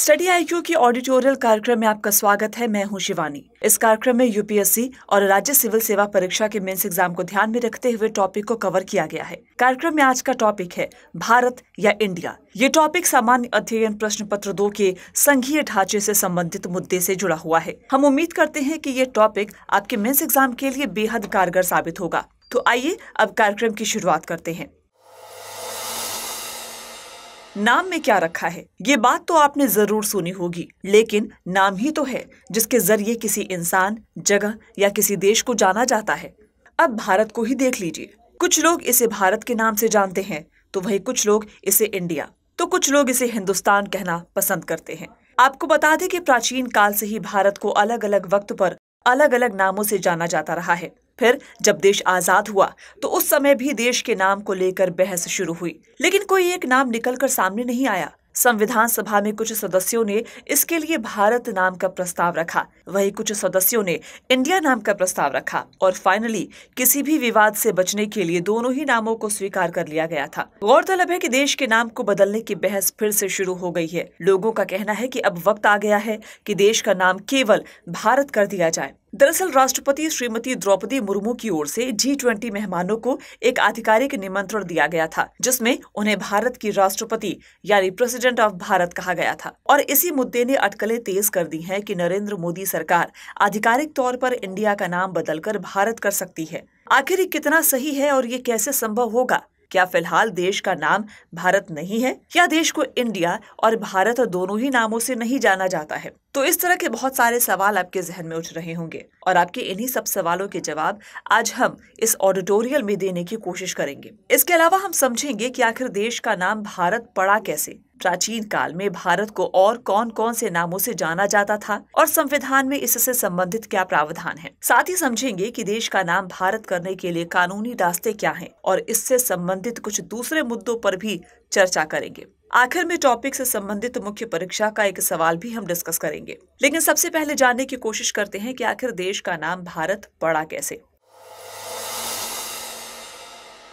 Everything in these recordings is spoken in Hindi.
स्टडी आईक्यू की ऑडिटोरियल कार्यक्रम में आपका स्वागत है। मैं हूं शिवानी। इस कार्यक्रम में यूपीएससी और राज्य सिविल सेवा परीक्षा के मेंस एग्जाम को ध्यान में रखते हुए टॉपिक को कवर किया गया है। कार्यक्रम में आज का टॉपिक है भारत या इंडिया। ये टॉपिक सामान्य अध्ययन प्रश्न पत्र 2 के संघीय ढांचे से संबंधित मुद्दे से जुड़ा हुआ है। हम उम्मीद करते हैं कि ये टॉपिक आपके मेंस एग्जाम के लिए बेहद कारगर साबित होगा। तो आइए अब कार्यक्रम की शुरुआत करते हैं। नाम में क्या रखा है, ये बात तो आपने जरूर सुनी होगी, लेकिन नाम ही तो है जिसके जरिए किसी इंसान, जगह या किसी देश को जाना जाता है। अब भारत को ही देख लीजिए। कुछ लोग इसे भारत के नाम से जानते हैं, तो वहीं कुछ लोग इसे इंडिया, तो कुछ लोग इसे हिंदुस्तान कहना पसंद करते हैं। आपको बता दें कि प्राचीन काल से ही भारत को अलग अलग वक्त पर अलग अलग नामों से जाना जाता रहा है। फिर जब देश आजाद हुआ तो उस समय भी देश के नाम को लेकर बहस शुरू हुई, लेकिन कोई एक नाम निकलकर सामने नहीं आया। संविधान सभा में कुछ सदस्यों ने इसके लिए भारत नाम का प्रस्ताव रखा, वहीं कुछ सदस्यों ने इंडिया नाम का प्रस्ताव रखा और फाइनली किसी भी विवाद से बचने के लिए दोनों ही नामों को स्वीकार कर लिया गया था। गौरतलब है कि देश के नाम को बदलने की बहस फिर से शुरू हो गई है। लोगों का कहना है कि अब वक्त आ गया है कि देश का नाम केवल भारत कर दिया जाए। दरअसल राष्ट्रपति श्रीमती द्रौपदी मुर्मू की ओर से G20 मेहमानों को एक आधिकारिक निमंत्रण दिया गया था, जिसमें उन्हें भारत की राष्ट्रपति यानी प्रेसिडेंट ऑफ भारत कहा गया था। और इसी मुद्दे ने अटकलें तेज कर दी हैं कि नरेंद्र मोदी सरकार आधिकारिक तौर पर इंडिया का नाम बदलकर भारत कर सकती है। आखिर ये कितना सही है और ये कैसे संभव होगा? क्या फिलहाल देश का नाम भारत नहीं है, या देश को इंडिया और भारत दोनों ही नामों से नहीं जाना जाता है? तो इस तरह के बहुत सारे सवाल आपके जहन में उठ रहे होंगे और आपके इन्हीं सब सवालों के जवाब आज हम इस ऑडिटोरियल में देने की कोशिश करेंगे। इसके अलावा हम समझेंगे कि आखिर देश का नाम भारत पड़ा कैसे, प्राचीन काल में भारत को और कौन कौन से नामों से जाना जाता था और संविधान में इससे संबंधित क्या प्रावधान है। साथ ही समझेंगे कि देश का नाम भारत करने के लिए कानूनी रास्ते क्या हैं और इससे संबंधित कुछ दूसरे मुद्दों पर भी चर्चा करेंगे। आखिर में टॉपिक से संबंधित मुख्य परीक्षा का एक सवाल भी हम डिस्कस करेंगे, लेकिन सबसे पहले जानने की कोशिश करते हैं कि आखिर देश का नाम भारत पड़ा कैसे।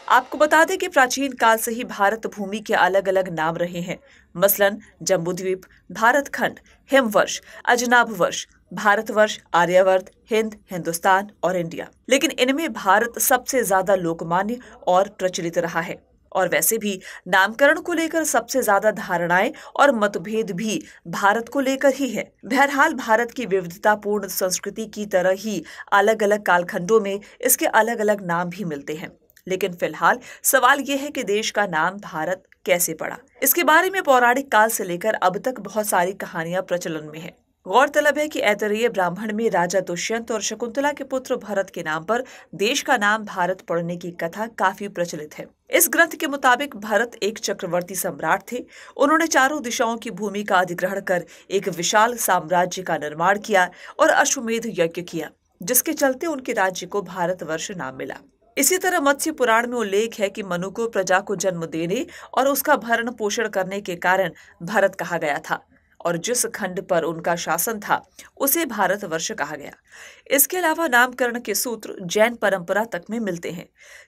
आपको बता दें कि प्राचीन काल से ही भारत भूमि के अलग अलग नाम रहे हैं। मसलन जम्बूद्वीप, भारत खंड, हिमवर्ष, अजनाभ वर्ष, भारतवर्ष, आर्यवर्त, हिंद, हिंदुस्तान और इंडिया। लेकिन इनमें भारत सबसे ज्यादा लोकमान्य और प्रचलित रहा है। और वैसे भी नामकरण को लेकर सबसे ज्यादा धारणाएं और मतभेद भी भारत को लेकर ही है। बहरहाल भारत की विविधतापूर्ण संस्कृति की तरह ही अलग अलग कालखंडों में इसके अलग अलग नाम भी मिलते हैं। लेकिन फिलहाल सवाल यह है कि देश का नाम भारत कैसे पड़ा। इसके बारे में पौराणिक काल से लेकर अब तक बहुत सारी कहानियां प्रचलन में हैं। गौरतलब है कि ऐतरेय ब्राह्मण में राजा दुष्यंत और शकुंतला के पुत्र भरत के नाम पर देश का नाम भारत पड़ने की कथा काफी प्रचलित है। इस ग्रंथ के मुताबिक भरत एक चक्रवर्ती सम्राट थे। उन्होंने चारों दिशाओं की भूमि का अधिग्रहण कर एक विशाल साम्राज्य का निर्माण किया और अश्वमेध यज्ञ किया, जिसके चलते उनके राज्य को भारतवर्ष नाम मिला। इसी तरह मत्स्य पुराण में उल्लेख है कि मनु को प्रजा को जन्म देने और उसका भरण पोषण करने के कारण भरत कहा गया था और जिस खंड पर उनका शासन था उसे भारतवर्ष कहा गया। इसके अलावा नामकरण के सूत्र जैन परंपरा तक में मिलते हैं।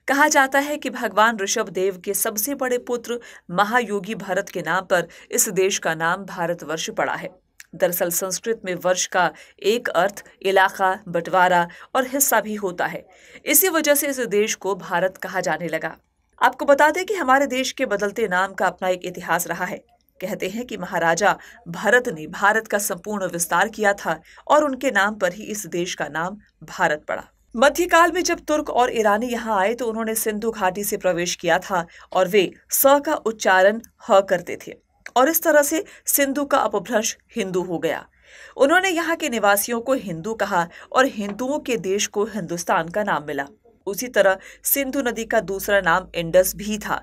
कहा जाता है कि भगवान ऋषभ देव के सबसे बड़े पुत्र महायोगी भरत के नाम पर इस देश का नाम भारतवर्ष पड़ा है। दरअसल संस्कृत में वर्ष का एक अर्थ इलाका, बंटवारा और हिस्सा भी होता है। इसी वजह से इस देश को भारत कहा जाने लगा। आपको बता दें कि हमारे देश के बदलते नाम का अपना एक इतिहास रहा है। कहते हैं कि महाराजा भरत ने भारत का संपूर्ण विस्तार किया था और उनके नाम पर ही इस देश का नाम भारत पड़ा। मध्यकाल में जब तुर्क और ईरानी यहाँ आए तो उन्होंने सिंधु घाटी से प्रवेश किया था और वे स का उच्चारण ह करते थे और इस तरह से सिंधु का अपभ्रंश हिंदू हो गया। उन्होंने यहाँ के निवासियों को हिंदू कहा और हिंदुओं के देश को हिंदुस्तान का नाम मिला। उसी तरह सिंधु नदी का दूसरा नाम इंडस भी था।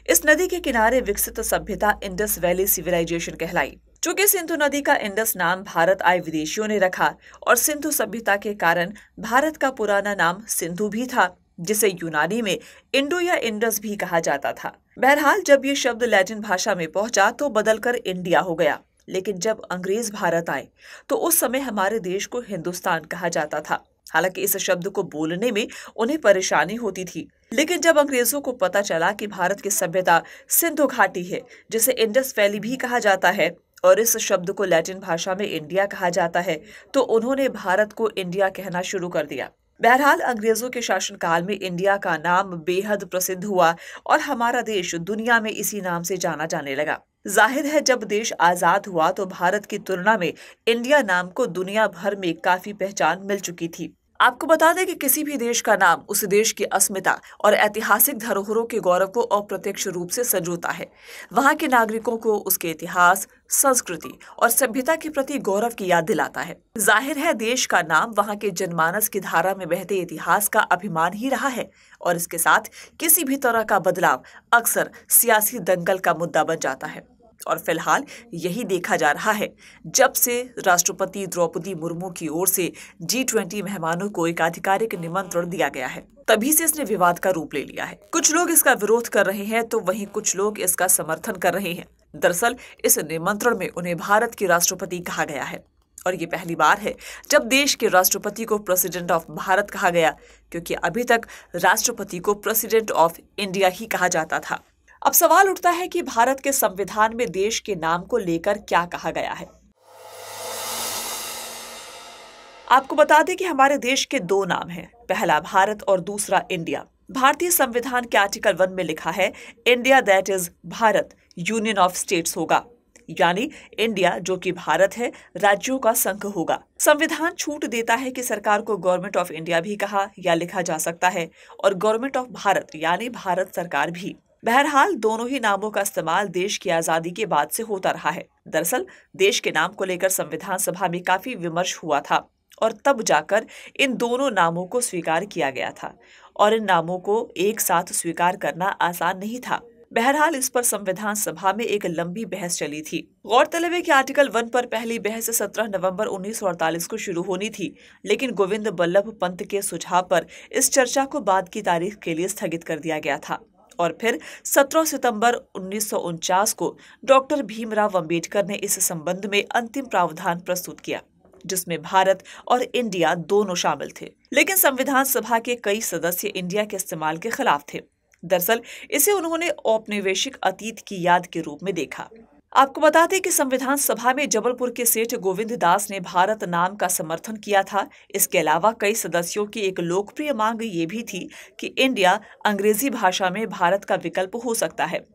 इस नदी के किनारे विकसित सभ्यता इंडस वैली सिविलाइजेशन कहलाई। चूंकि सिंधु नदी का इंडस नाम भारत आए विदेशियों ने रखा और सिंधु सभ्यता के कारण भारत का पुराना नाम सिंधु भी था, जिसे यूनानी में इंडो या इंडस भी कहा जाता था। बहरहाल जब ये शब्द लैटिन भाषा में पहुंचा तो बदलकर इंडिया हो गया। लेकिन जब अंग्रेज भारत आए तो उस समय हमारे देश को हिंदुस्तान कहा जाता था। हालांकि इस शब्द को बोलने में उन्हें परेशानी होती थी, लेकिन जब अंग्रेजों को पता चला कि भारत की सभ्यता सिंधु घाटी है, जिसे इंडस वैली भी कहा जाता है, और इस शब्द को लैटिन भाषा में इंडिया कहा जाता है, तो उन्होंने भारत को इंडिया कहना शुरू कर दिया। बहरहाल अंग्रेजों के शासनकाल में इंडिया का नाम बेहद प्रसिद्ध हुआ और हमारा देश दुनिया में इसी नाम से जाना जाने लगा। जाहिर है, जब देश आजाद हुआ तो भारत की तुलना में इंडिया नाम को दुनिया भर में काफी पहचान मिल चुकी थी। आपको बता दें कि किसी भी देश का नाम उस देश की अस्मिता और ऐतिहासिक धरोहरों के गौरव को अप्रत्यक्ष रूप से संजोता है। वहां के नागरिकों को उसके इतिहास, संस्कृति और सभ्यता के प्रति गौरव की याद दिलाता है। जाहिर है, देश का नाम वहां के जनमानस की धारा में बहते इतिहास का अभिमान ही रहा है और इसके साथ किसी भी तरह का बदलाव अक्सर सियासी दंगल का मुद्दा बन जाता है। और फिलहाल यही देखा जा रहा है, जब से राष्ट्रपति द्रौपदी मुर्मू की ओर से G20 मेहमानों को एक आधिकारिक निमंत्रण दिया गया है, तभी से इसने विवाद का रूप ले लिया है। कुछ लोग इसका विरोध कर रहे हैं तो वहीं कुछ लोग इसका समर्थन कर रहे हैं। दरअसल इस निमंत्रण में उन्हें भारत की राष्ट्रपति कहा गया है और ये पहली बार है जब देश के राष्ट्रपति को प्रेसिडेंट ऑफ भारत कहा गया, क्योंकि अभी तक राष्ट्रपति को प्रेसिडेंट ऑफ इंडिया ही कहा जाता था। अब सवाल उठता है कि भारत के संविधान में देश के नाम को लेकर क्या कहा गया है। आपको बता दें कि हमारे देश के दो नाम हैं, पहला भारत और दूसरा इंडिया। भारतीय संविधान के आर्टिकल 1 में लिखा है, India that is Bharat union of states होगा, यानी इंडिया जो कि भारत है, राज्यों का संघ होगा। संविधान छूट देता है कि सरकार को गवर्नमेंट ऑफ इंडिया भी कहा या लिखा जा सकता है और गवर्नमेंट ऑफ भारत यानी भारत सरकार भी। बहरहाल दोनों ही नामों का इस्तेमाल देश की आजादी के बाद से होता रहा है। दरअसल देश के नाम को लेकर संविधान सभा में काफी विमर्श हुआ था और तब जाकर इन दोनों नामों को स्वीकार किया गया था और इन नामों को एक साथ स्वीकार करना आसान नहीं था। बहरहाल इस पर संविधान सभा में एक लंबी बहस चली थी। गौरतलब है कि आर्टिकल 1 पर पहली बहस 17 नवंबर 1948 को शुरू होनी थी, लेकिन गोविंद बल्लभ पंत के सुझाव पर इस चर्चा को बाद की तारीख के लिए स्थगित कर दिया गया था और फिर 17 सितंबर 1949 को डॉक्टर भीमराव अंबेडकर ने इस संबंध में अंतिम प्रावधान प्रस्तुत किया, जिसमें भारत और इंडिया दोनों शामिल थे। लेकिन संविधान सभा के कई सदस्य इंडिया के इस्तेमाल के खिलाफ थे। दरअसल इसे उन्होंने औपनिवेशिक अतीत की याद के रूप में देखा। आपको बता दें कि संविधान सभा में जबलपुर के सेठ गोविंद दास ने भारत नाम का समर्थन किया था। इसके अलावा कई सदस्यों की एक लोकप्रिय मांग ये भी थी कि इंडिया अंग्रेजी भाषा में भारत का विकल्प हो सकता है।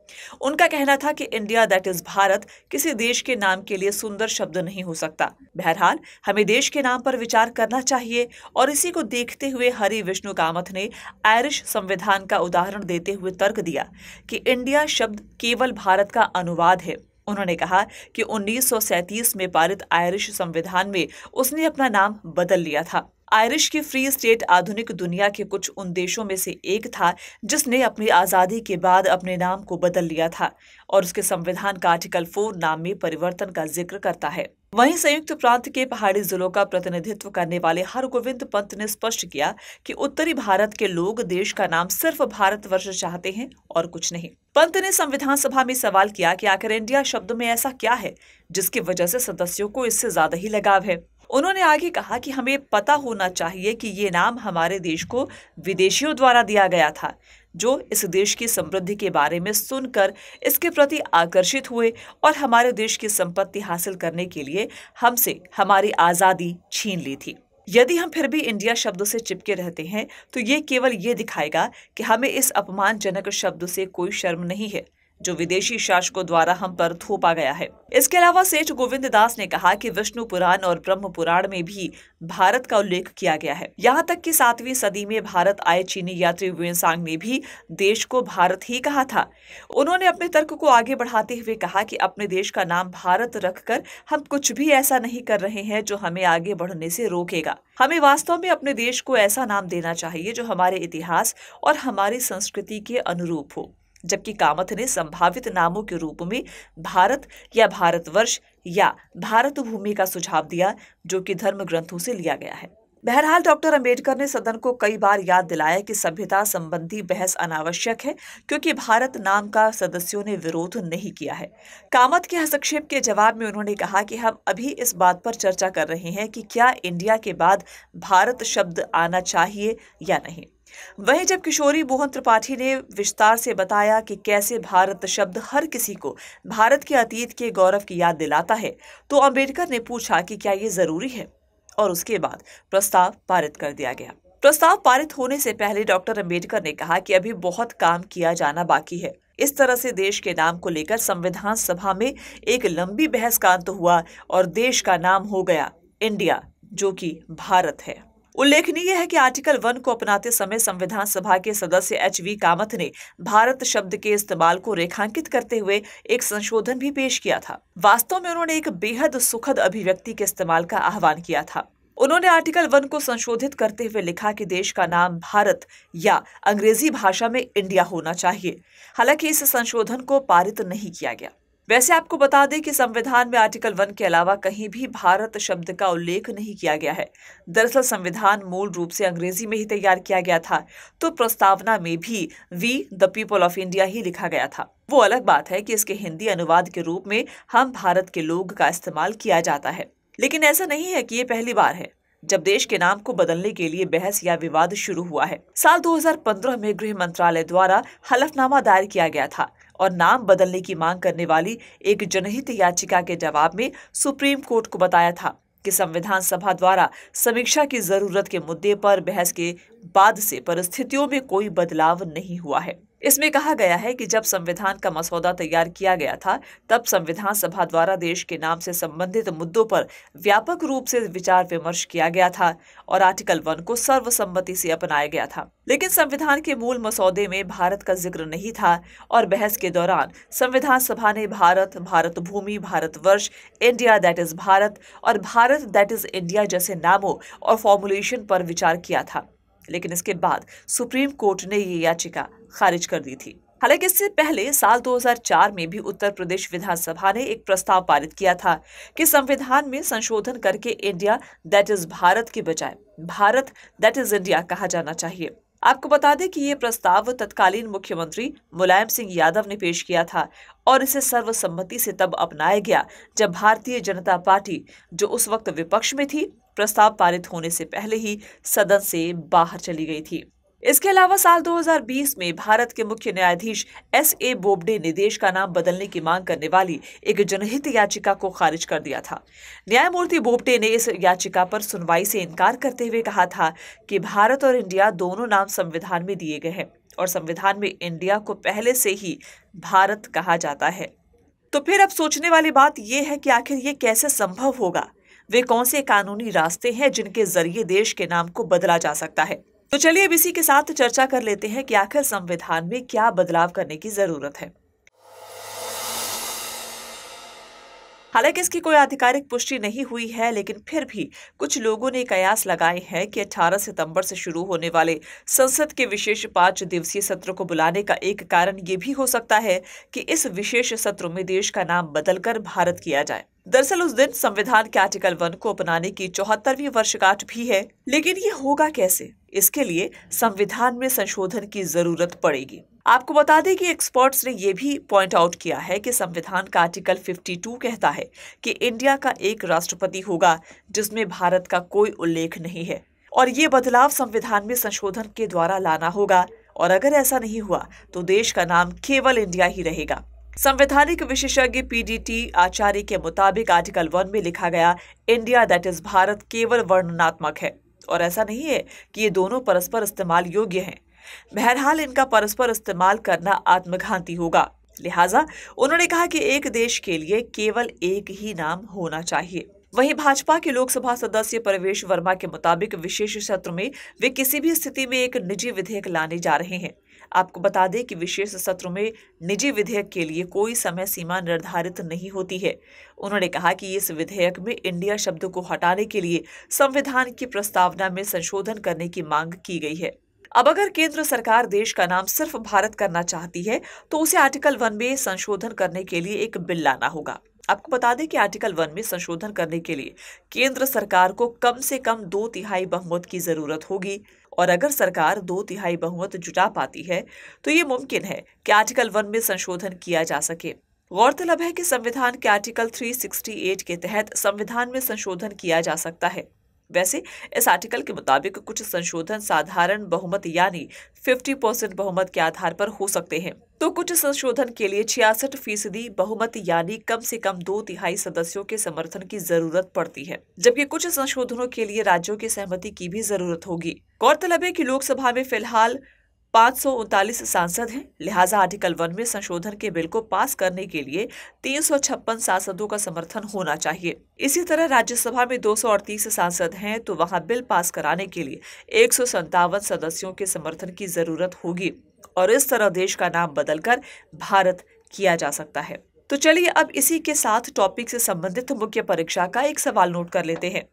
उनका कहना था कि इंडिया दैट इज भारत किसी देश के नाम के लिए सुंदर शब्द नहीं हो सकता। बहरहाल हमें देश के नाम पर विचार करना चाहिए और इसी को देखते हुए हरि विष्णु कामथ ने आयरिश संविधान का उदाहरण देते हुए तर्क दिया कि इंडिया शब्द केवल भारत का अनुवाद है। उन्होंने कहा कि 1937 में पारित आयरिश संविधान में उसने अपना नाम बदल लिया था। आयरिश की फ्री स्टेट आधुनिक दुनिया के कुछ उन देशों में से एक था जिसने अपनी आजादी के बाद अपने नाम को बदल लिया था और उसके संविधान का आर्टिकल 4 नाम में परिवर्तन का जिक्र करता है। वहीं संयुक्त प्रांत के पहाड़ी जिलों का प्रतिनिधित्व करने वाले हरगोविंद पंत ने स्पष्ट किया कि उत्तरी भारत के लोग देश का नाम सिर्फ भारतवर्ष चाहते हैं और कुछ नहीं। पंत ने संविधान सभा में सवाल किया कि आखिर इंडिया शब्द में ऐसा क्या है जिसकी वजह से सदस्यों को इससे ज्यादा ही लगाव है। उन्होंने आगे कहा कि हमें पता होना चाहिए कि ये नाम हमारे देश को विदेशियों द्वारा दिया गया था, जो इस देश की समृद्धि के बारे में सुनकर इसके प्रति आकर्षित हुए और हमारे देश की संपत्ति हासिल करने के लिए हमसे हमारी आजादी छीन ली थी। यदि हम फिर भी इंडिया शब्द से चिपके रहते हैं तो ये केवल ये दिखाएगा कि हमें इस अपमानजनक शब्द से कोई शर्म नहीं है जो विदेशी शासकों द्वारा हम पर थोपा गया है। इसके अलावा सेठ गोविंद दास ने कहा कि विष्णु पुराण और ब्रह्म पुराण में भी भारत का उल्लेख किया गया है। यहाँ तक कि 7वीं सदी में भारत आए चीनी यात्री वेनसांग ने भी देश को भारत ही कहा था। उन्होंने अपने तर्क को आगे बढ़ाते हुए कहा कि अपने देश का नाम भारत रखकर हम कुछ भी ऐसा नहीं कर रहे हैं जो हमें आगे बढ़ने से रोकेगा। हमें वास्तव में अपने देश को ऐसा नाम देना चाहिए जो हमारे इतिहास और हमारी संस्कृति के अनुरूप हो। जबकि कामथ ने संभावित नामों के रूप में भारत या भारतवर्ष या भारत भूमि का सुझाव दिया, जो कि धर्म ग्रंथों से लिया गया है। बहरहाल डॉक्टर अंबेडकर ने सदन को कई बार याद दिलाया कि सभ्यता संबंधी बहस अनावश्यक है, क्योंकि भारत नाम का सदस्यों ने विरोध नहीं किया है। कामत के हस्तक्षेप के जवाब में उन्होंने कहा कि हम अभी इस बात पर चर्चा कर रहे हैं कि क्या इंडिया के बाद भारत शब्द आना चाहिए या नहीं। वहीं जब किशोरी मोहन त्रिपाठी ने विस्तार से बताया कि कैसे भारत शब्द हर किसी को भारत के अतीत के गौरव की याद दिलाता है, तो अंबेडकर ने पूछा कि क्या ये जरूरी है, और उसके बाद प्रस्ताव पारित कर दिया गया। प्रस्ताव पारित होने से पहले डॉक्टर अंबेडकर ने कहा कि अभी बहुत काम किया जाना बाकी है। इस तरह से देश के नाम को लेकर संविधान सभा में एक लंबी बहस का अंत हुआ और देश का नाम हो गया इंडिया, जो कि भारत है। उल्लेखनीय है कि आर्टिकल 1 को अपनाते समय संविधान सभा के सदस्य एच.वी. कामत ने भारत शब्द के इस्तेमाल को रेखांकित करते हुए एक संशोधन भी पेश किया था। वास्तव में उन्होंने एक बेहद सुखद अभिव्यक्ति के इस्तेमाल का आह्वान किया था। उन्होंने आर्टिकल 1 को संशोधित करते हुए लिखा कि देश का नाम भारत या अंग्रेजी भाषा में इंडिया होना चाहिए। हालांकि इस संशोधन को पारित नहीं किया गया। वैसे आपको बता दें कि संविधान में आर्टिकल 1 के अलावा कहीं भी भारत शब्द का उल्लेख नहीं किया गया है। दरअसल संविधान मूल रूप से अंग्रेजी में ही तैयार किया गया था, तो प्रस्तावना में भी we the people of India ही लिखा गया था। वो अलग बात है कि इसके हिंदी अनुवाद के रूप में हम भारत के लोग का इस्तेमाल किया जाता है। लेकिन ऐसा नहीं है कि ये पहली बार है जब देश के नाम को बदलने के लिए बहस या विवाद शुरू हुआ है। साल 2015 में गृह मंत्रालय द्वारा हलफनामा दायर किया गया था और नाम बदलने की मांग करने वाली एक जनहित याचिका के जवाब में सुप्रीम कोर्ट को बताया था कि संविधान सभा द्वारा समीक्षा की जरूरत के मुद्दे पर बहस के बाद से परिस्थितियों में कोई बदलाव नहीं हुआ है। इसमें कहा गया है कि जब संविधान का मसौदा तैयार किया गया था, तब संविधान सभा द्वारा देश के नाम से संबंधित मुद्दों पर व्यापक रूप से विचार विमर्श किया गया था और आर्टिकल 1 को सर्वसम्मति से अपनाया गया था। लेकिन संविधान के मूल मसौदे में भारत का जिक्र नहीं था और बहस के दौरान संविधान सभा ने Bharat, Bharat Bhumi, Bharatvarsh, India that is Bharat और भारत दैट इज इंडिया जैसे नामों और फॉर्मुलेशन पर विचार किया था। लेकिन इसके बाद सुप्रीम कोर्ट ने ये याचिका खारिज कर दी थी। हालांकि इससे पहले साल 2004 में भी उत्तर प्रदेश विधानसभा ने एक प्रस्ताव पारित किया था कि संविधान में संशोधन करके इंडिया दैट इज भारत के बजाय भारत दैट इज इंडिया कहा जाना चाहिए। आपको बता दें कि ये प्रस्ताव तत्कालीन मुख्यमंत्री मुलायम सिंह यादव ने पेश किया था और इसे सर्वसम्मति से तब अपनाया गया जब भारतीय जनता पार्टी, जो उस वक्त विपक्ष में थी, प्रस्ताव पारित होने से पहले ही सदन से बाहर चली गई थी। इसके अलावा साल 2020 में भारत के मुख्य न्यायाधीश S.A. बोबडे ने देश का नाम बदलने की मांग करने वाली एक जनहित याचिका को खारिज कर दिया था। न्यायमूर्ति बोबडे ने इस याचिका पर सुनवाई से इनकार करते हुए कहा था कि भारत और इंडिया दोनों नाम संविधान में दिए गए हैं और संविधान में इंडिया को पहले से ही भारत कहा जाता है। तो फिर अब सोचने वाली बात यह है कि आखिर ये कैसे संभव होगा? वे कौन से कानूनी रास्ते हैं जिनके जरिए देश के नाम को बदला जा सकता है? तो चलिए अब इसी के साथ चर्चा कर लेते हैं कि आखिर संविधान में क्या बदलाव करने की जरूरत है। हालांकि इसकी कोई आधिकारिक पुष्टि नहीं हुई है, लेकिन फिर भी कुछ लोगों ने कयास लगाए हैं कि 18 सितंबर से शुरू होने वाले संसद के विशेष 5 दिवसीय सत्र को बुलाने का एक कारण ये भी हो सकता है कि इस विशेष सत्र में देश का नाम बदलकर भारत किया जाए। दरअसल उस दिन संविधान के आर्टिकल 1 को अपनाने की 74वीं वर्षगांठ भी है, लेकिन ये होगा कैसे? इसके लिए संविधान में संशोधन की जरूरत पड़ेगी। आपको बता दें कि एक्सपर्ट्स ने यह भी पॉइंट आउट किया है कि संविधान का आर्टिकल 52 कहता है कि इंडिया का एक राष्ट्रपति होगा जिसमें भारत का कोई उल्लेख नहीं है और ये बदलाव संविधान में संशोधन के द्वारा लाना होगा, और अगर ऐसा नहीं हुआ तो देश का नाम केवल इंडिया ही रहेगा। संवैधानिक विशेषज्ञ PDT आचार्य के मुताबिक आर्टिकल 1 में लिखा गया इंडिया दैट इज भारत केवल वर्णनात्मक है और ऐसा नहीं है कि ये दोनों परस्पर इस्तेमाल योग्य हैं। बहरहाल इनका परस्पर इस्तेमाल करना आत्मघाती होगा। लिहाजा उन्होंने कहा कि एक देश के लिए केवल एक ही नाम होना चाहिए। वहीं भाजपा के लोकसभा सदस्य परवेश वर्मा के मुताबिक विशेष सत्र में वे किसी भी स्थिति में एक निजी विधेयक लाने जा रहे हैं। आपको बता दें कि विशेष सत्र में निजी विधेयक के लिए कोई समय सीमा निर्धारित नहीं होती है। उन्होंने कहा कि इस विधेयक में इंडिया शब्द को हटाने के लिए संविधान की प्रस्तावना में संशोधन करने की मांग की गई है। अब अगर केंद्र सरकार देश का नाम सिर्फ भारत करना चाहती है तो उसे आर्टिकल 1 में संशोधन करने के लिए एक बिल लाना होगा। आपको बता दें कि आर्टिकल 1 में संशोधन करने के लिए केंद्र सरकार को कम से कम 2/3 बहुमत की जरूरत होगी और अगर सरकार 2/3 बहुमत जुटा पाती है तो ये मुमकिन है कि आर्टिकल 1 में संशोधन किया जा सके। गौरतलब है कि संविधान के आर्टिकल 368 के तहत संविधान में संशोधन किया जा सकता है। वैसे इस आर्टिकल के मुताबिक कुछ संशोधन साधारण बहुमत यानी 50% बहुमत के आधार पर हो सकते हैं, तो कुछ संशोधन के लिए 66% बहुमत यानी कम से कम 2/3 सदस्यों के समर्थन की जरूरत पड़ती है, जबकि कुछ संशोधनों के लिए राज्यों की सहमति की भी जरूरत होगी। गौरतलब है कि लोकसभा में फिलहाल 539 सांसद हैं, लिहाजा आर्टिकल 1 में संशोधन के बिल को पास करने के लिए 356 सांसदों का समर्थन होना चाहिए। इसी तरह राज्यसभा में 238 सांसद हैं, तो वहां बिल पास कराने के लिए 157 सदस्यों के समर्थन की जरूरत होगी और इस तरह देश का नाम बदलकर भारत किया जा सकता है। तो चलिए अब इसी के साथ टॉपिक से संबंधित मुख्य परीक्षा का एक सवाल नोट कर लेते हैं।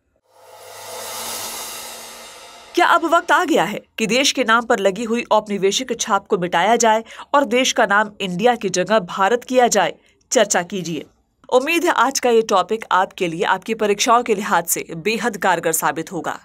क्या अब वक्त आ गया है कि देश के नाम पर लगी हुई औपनिवेशिक छाप को मिटाया जाए और देश का नाम इंडिया की जगह भारत किया जाए? चर्चा कीजिए। उम्मीद है आज का ये टॉपिक आपके लिए आपकी परीक्षाओं के लिहाज से बेहद कारगर साबित होगा।